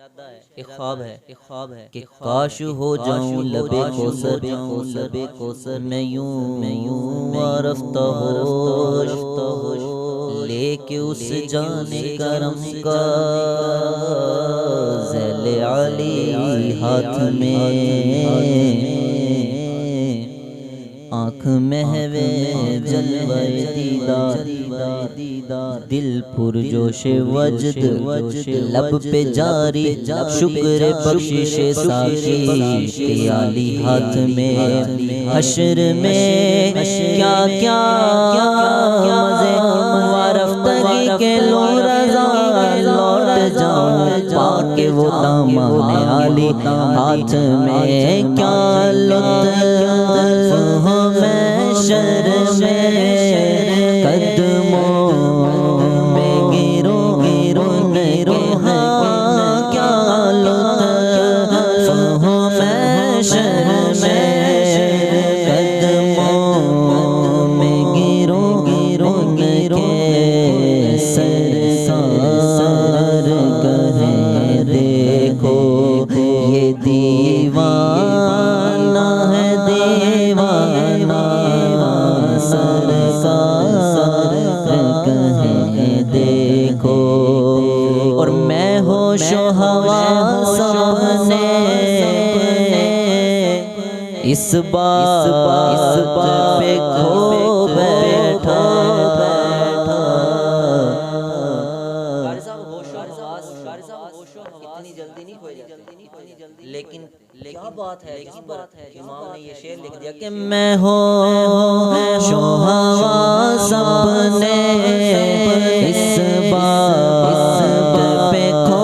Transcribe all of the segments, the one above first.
ایک خواب ہے کہ کاش ہو جاؤں لبے کوثر میں یوں رفتہ ہو لے کے اس جانے کرم کا ذیل علی ہاتھ میں آنکھ محوے جلوہ دیدار دل پر جوش وجد لب پہ جاری شکر بخشش ساقی پیالی ہاتھ میں حشر میں کیا کیا مزے وارفتگی کے لو رضا لوٹ جاؤں پاکے وہ دامان علی ہاتھ میں کیا لطف ہو محشر میں قدموں میں گرو ہاں کیا لطف ہو محشر میں قدموں میں گرو کے سرکار کہیں دیکھو یہ دیوانہ ہے دیوانہ سرکار کہیں دیکھو اور میں ہوش و حواس اپنے اس بات پہ کھو بیٹھا اتنی جلدی نہیں کھوئے جاتے لیکن کیا بات ہے امام نے یہ شعر لکھ دیا کہ میں ہوش و حواس اپنے اس بات پہ کھو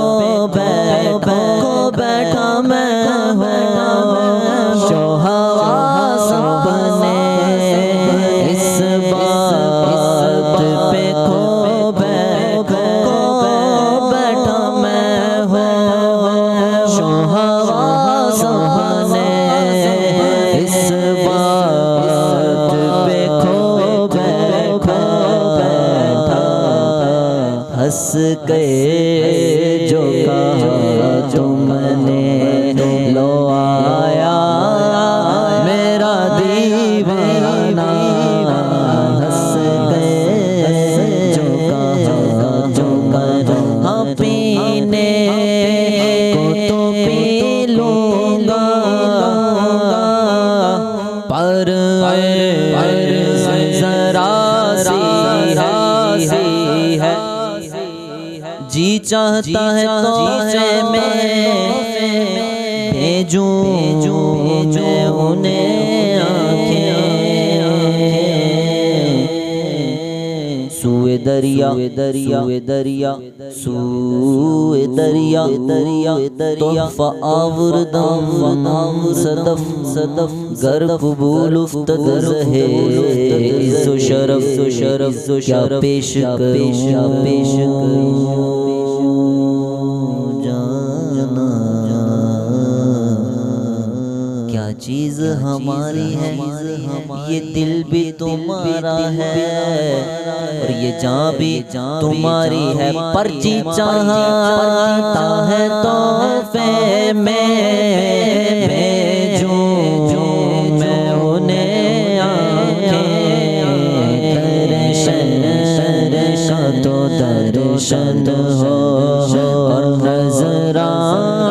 بیٹھا میں ہوش و حواس اپنے اس بات پہ کھو بیٹھا میں ہوش و حواس اپنے اس بات پہ کھو بیٹھا ہنس کے جو کہا تم نے لو آیا میرا دیوانہ ہنس کے جو کہا ہاں پینے کو تو پی لوں گا پر ذرا سی ہے جی چاہتا ہے تو میں بھیجوں میں انہیں آنکھیں سوئے دریا تحفہ آوردم صدف گر قبول افتگر ہے عز و شرف کیا پیش کروں جانا کیا چیز ہماری ہے یہ دل بھی تمہارا ہے اور یہ جان بھی تمہاری ہے پرچی چاہتا ہے تحفے میں بھیجوں میں انہیں آنکھیں درشن کا تو درشن ہو اور نظران